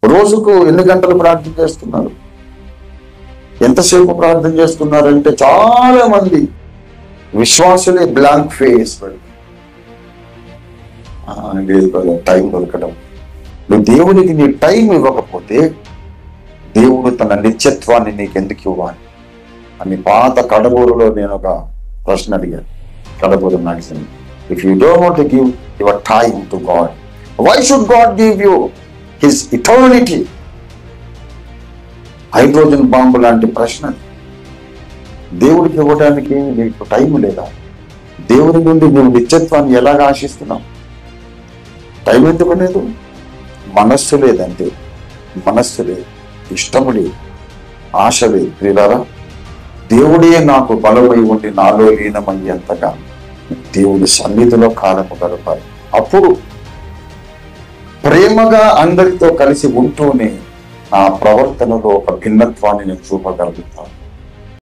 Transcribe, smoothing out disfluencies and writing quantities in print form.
రోజుకు ఎన్ని గంటలు ప్రార్థన చేస్తున్నారు? ఎంతసేపు ప్రార్థన చేస్తున్నారంటే చాలా మంది విశ్వాసులే బ్లాంక్ ఫేస్ టైం దొరకడం. నువ్వు దేవునికి నీ టైం ఇవ్వకపోతే దేవుడు తన నిత్యత్వాన్ని నీకెందుకు ఇవ్వాలి అని పాత కడబూరులో నేను ఒక ప్రశ్న అడిగాను. Kadaburu magazine, if you don't want to give your time to God, why should God give you his eternity? Hydrogen bomb లాంటి ప్రశ్న. దేవుడికి ఇవ్వడానికి నీకు టైం లేదా? దేవుడి నుండి నువ్వు నిత్యత్వాన్ని ఎలాగ ఆశిస్తున్నావు? టైం ఎందుకు లేదు? మనస్సు లేదంటే, మనస్సు లేదు, ఇష్టము లేదు, ఆశ లేదు. ప్రియులారా, దేవుడే నాకు బలమై ఉండి నాలో లీనమయ్యేంతగా దేవుడి సన్నిధిలో కాలము గడపాలి. అప్పుడు ప్రేమగా అందరితో కలిసి ఉంటూనే నా ప్రవర్తనలో ఒక భిన్నత్వాన్ని నేను చూపగలుగుతాను.